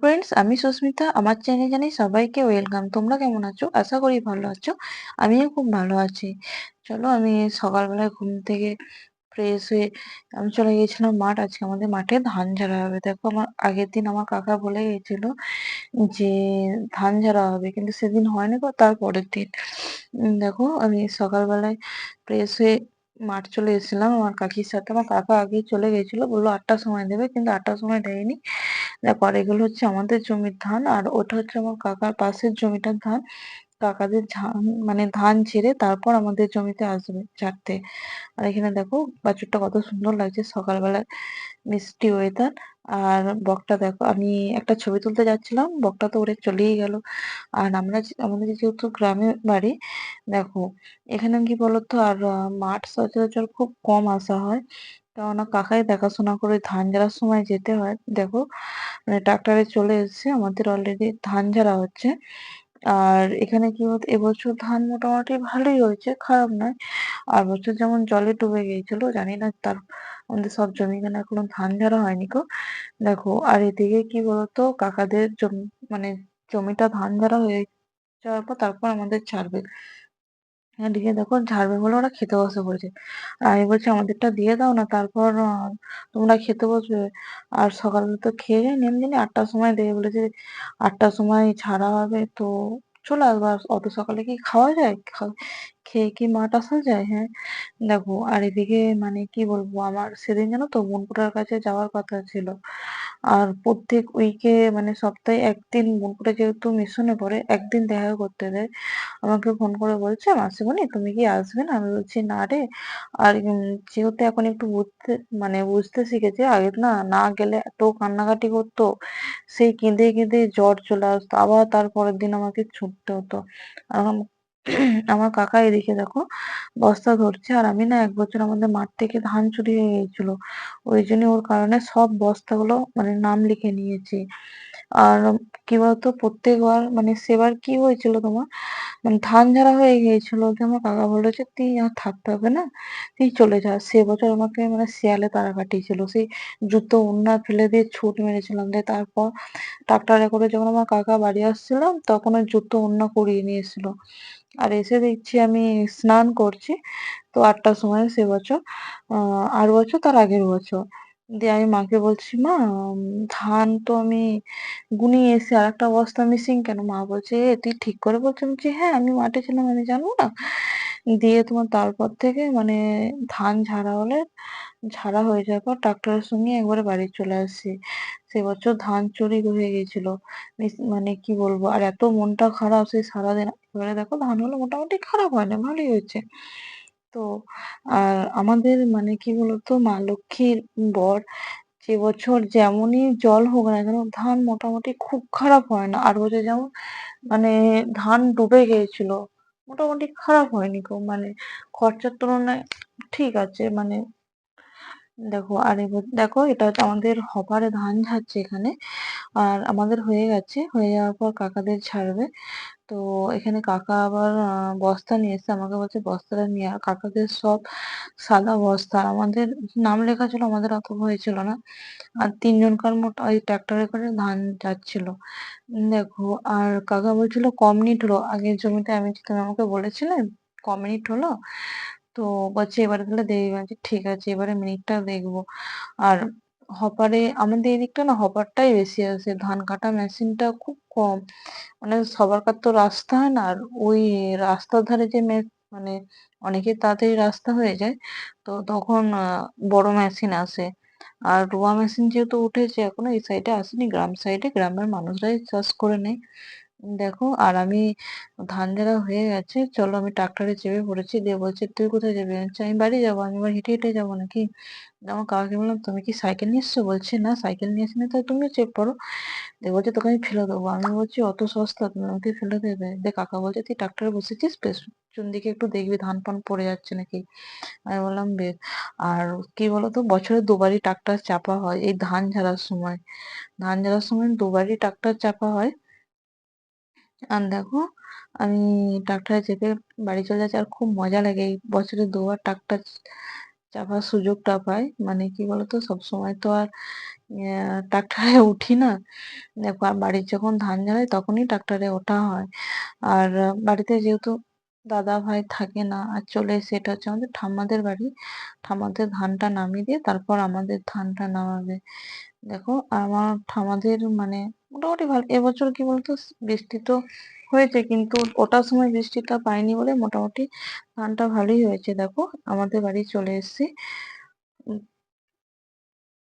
Friends, আমি সুস্মিতা। আমার চ্যানেলে জানাই সবাইকে ওয়েলকাম। তোমরা কেমন আছো? আশা করি ভালো আছো। আমিও খুব ভালো আছি। চলো, আমি সকালবেলায় ঘুম থেকে ফ্রেশ হয়ে আমি চলে গিয়েছিলাম মাঠ। আজকে আমাদের মাঠে ধান ঝাড়া হবে। দেখো, আমার আগের দিন আমার কাকা বলে গেছিল যে ধান ঝাড়া হবে, কিন্তু সেদিন হয়নি গো, তার পরের দিন। দেখো, আমি সকালবেলায় ফ্রেশ হয়ে মাঠ চলে এসেছিলাম আমার কাকির সাথে। আমার কাকা আগেই চলে গেছিল, বললো 8টার সময় দেবে, কিন্তু 8টার সময় দেয়নি। দেখো, আর এগুলো হচ্ছে আমাদের জমির ধান, আর ওটা হচ্ছে আমার কাকার পাশের জমিটার ধান। কাকাদের মানে ধান ঝেড়ে তারপর আমাদের জমিতে আসবে ঝাড়তে। আর এখানে দেখো বাছুরটা কত সুন্দর লাগছে সকালবেলায়, মিষ্টি ওয়েদার। আর বকটা দেখো, আমি একটা ছবি তুলতে যাচ্ছিলাম, বকটা তো উড়ে চলেই গেল। আর আমাদের যেহেতু গ্রামে বাড়ি, দেখো এখানে কি বলতো, আর মাঠ সচরাচর খুব কম আসা হয়, কেননা কাকাই দেখাশোনা করে। ধান ঝাড়ার সময় যেতে হয়। দেখো, মানে ট্রাক্টরে চলে এসেছে, আমাদের অলরেডি ধান ঝাড়া হচ্ছে। আর এখানে কি বলতো, এবছর ধান মোটামুটি ভালোই হয়েছে, খারাপ নয়। আর বছর যেমন জলে ডুবে গিয়েছিল, জানি না তার আমাদের সব জমি এখানে এখনো ধান ঝাড়া হয়নি গো। দেখো, আর এদিকে কি বলতো, কাকাদের জমি, মানে জমিটা ধান ঝাড়া হয়ে যাওয়ার পর তারপর আমাদের ছাড়বে। এদিকে দেখো, ঝাড়বে বলে ওরা খেতে বসে পড়েছে। আর আমি বলছি আমাদেরটা দিয়ে দাও না, তারপর তোমরা খেতে বসবে। আর সকালে তো খেয়ে যাই এমনি 8টার সময় দেবে বলেছে। 8টার সময় ছাড়া হবে, তো চলে আসবো। আর অত সকালে কি খাওয়া যায়? খেয়ে কি মাঠ আসা যায়? হ্যাঁ। দেখো, আর এদিকে মানে কি বলবো, আমার সেদিন জানো তো বোনপুরার কাছে যাওয়ার কথা ছিল। আর প্রত্যেক উইকে, মানে সপ্তাহে একদিন বোনপুরে যেহেতু মিশনে পড়ে, একদিন দেখা করতে দেয়। আমাকে ফোন করে বলছে, মাসিমণি তুমি কি আসবে না? আমি বলছি না রে। আর যেহেতু এখন একটু বুঝতে শিখেছে, আগে না না গেলে এত কান্নাকাটি করতো, সেই কেঁদে কেঁদে জ্বর চলে আসতো, আবার তারপরের দিন আমাকে ছুটতে হতো। আর আমার কাকা এদিকে দেখো বস্তা ধরছে, আর আমি না এক বছর আমাদের মাঠ থেকে ধান চুরি হয়ে গেছিল, ওই জন্য ওর কারণে সব বস্তাগুলো মানে নাম লিখে নিয়েছি। আর কি বলতো, প্রত্যেকবার মানে সেবার কি হয়েছিল তোমার, মানে ধান ঝাড়া হয়ে গিয়েছিল, যে আমার কাকা বললো যে তুই আর থাকতে হবে না, তুই চলে যা। সে বছর আমাকে মানে শিয়ালে তাড়া কাটিয়েছিল, সেই জুতো ওড়না ফেলে দিয়ে ছুট মেরেছিলাম। দিয়ে তারপর ট্রাক্টরে করে যখন আমার কাকা বাড়ি আসছিলাম, তখন ওই জুতো ওড়না কুড়িয়ে নিয়ে এসেছিল। আর এসে দেখছি আমি স্নান করছি, তো 8টার সময় সে বছর, আর বছর তার আগের বছর। দিয়ে আমি মাকে বলছি, মা ধান তো আমি গুনিয়ে এসে আর একটা বস্তা মিসিং কেন? মা বলছে, তুই ঠিক করে বলছিস? আমি বলছি, হ্যাঁ আমি মাঠে ছিলাম, আমি জানবো না? দিয়ে তোমার তারপর থেকে মানে ধান ঝাড়া হলে, ঝাড়া হয়ে যাওয়ার পর ট্রাক্টরের সঙ্গে একবারে বাড়ি চলে আসছি। সে বছর ধান চুরি হয়ে গেছিল, মানে কি বলবো, আর এত মনটা খারাপ সেই সারাদিন। এবারে দেখো ধানগুলো মোটামুটি খারাপ হয় না, ভালোই হয়েছে। তো আর আমাদের মানে কি বলতো, মা লক্ষ্মীর বর, যে বছর যেমনই জল হোক না কেন, ধান মোটামুটি খুব খারাপ হয় না। আর বছর যেমন মানে ধান ডুবে গিয়েছিল, মোটামুটি খারাপ হয়নি গো, মানে খরচার তুলনায় ঠিক আছে। মানে দেখো, আর এবার দেখো, এটা হচ্ছে আমাদের হপারে ধান ঝাড়ছে এখানে। আর আমাদের হয়ে গেছে, হয়ে যাওয়ার পর কাকাদের ছাড়বে। তো এখানে কাকা আবার বস্তা নিয়ে এসেছে, আমাকে বলছে বস্তাটা নিয়ে। আর কাকাদের সব সাদা বস্তা, আর আমাদের নাম লেখা ছিল, আমাদের অত ভয় ছিল না। আর 3জনকার মতো ওই ট্রাক্টরে করে ধান যাচ্ছিল। দেখো, আর কাকা বলছিল কম মিনিট হলো, আগের জমিতে আমি, তুমি আমাকে বলেছিলে কম মিনিট হলো, তো বলছে এবারে তাহলে দেখবে। আমি বলছি, ঠিক আছে এবারে মিনিটটা দেখবো। আর হপারে আমাদের এদিকটা না হপারটাই বেশি আসে, ধান কাটা মেশিনটা খুব কম। মানে সবার কার তো রাস্তা হয় না, আর ওই রাস্তার ধারে যে মানে অনেকের তাড়াতাড়ি রাস্তা হয়ে যায়, তো তখন বড় মেশিন আসে। আর রোয়া মেশিন যেহেতু উঠেছে, এখনো এই সাইডে আসেনি, গ্রাম সাইডে গ্রামের মানুষরাই চাষ করে নেয়। দেখো, আর আমি ধান ঝাড়া হয়ে গেছে, চলো আমি ট্রাক্টরে চেপে পড়েছি। দিয়ে বলছে, তুই কোথায় যাবি? আমি বলছি, আমি বাড়ি যাবো। আমি আবার হেঁটে হেঁটে যাবো নাকি? দিয়ে আমার কাকাকে বললাম, তুমি কি সাইকেল নিয়ে এসছো? বলছে, না সাইকেল নিয়ে আসিনি। তাই তুমিও চেপে পড়ো। দিয়ে বলছে, তোকে আমি ফেলে দেবো। আমি বলছি, অত সস্তা তুমি আমাকে ফেলে দেবে? দিয়ে কাকা বলছে, তুই ট্রাক্টরে বসেছিস, পেছন দিকে একটু দেখবি ধান পান পড়ে যাচ্ছে নাকি। আমি বললাম বেশ। আর কি বলতো, বছরে দুবারই ট্রাক্টর চাপা হয় এই ধান ঝাড়ার সময়। ধান ঝাড়ার সময় দুবারই ট্রাক্টর চাপা হয়। আর দেখো, আমি ট্রাক্টরে চেপে বাড়ি চলে যাচ্ছি, আর খুব মজা লাগে এই বছরে দুবার ট্রাক্টর চাপার সুযোগটা পাই। মানে কি বলতো, সবসময় তো আর ট্রাক্টরে উঠি না। দেখো বাড়ির যখন ধান ঝাড়াই তখনই ট্রাক্টরে ওঠা হয়। আর বাড়িতে যেহেতু দাদা ভাই থাকে না, আর চলে এসে, এটা হচ্ছে আমাদের ঠাম্মাদের বাড়ি। ঠাম্মাদের ধানটা নামিয়ে দিয়ে তারপর আমাদের ধানটা নামাবে। দেখো আমার ঠাম্মাদের মানে মোটামুটি ভালো। এবছর কি বলতো, বৃষ্টি তো হয়েছে কিন্তু ওটার সময় বৃষ্টিটা পাইনি বলে মোটামুটি ধানটা ভালোই হয়েছে। দেখো আমাদের বাড়ি চলে এসেছি।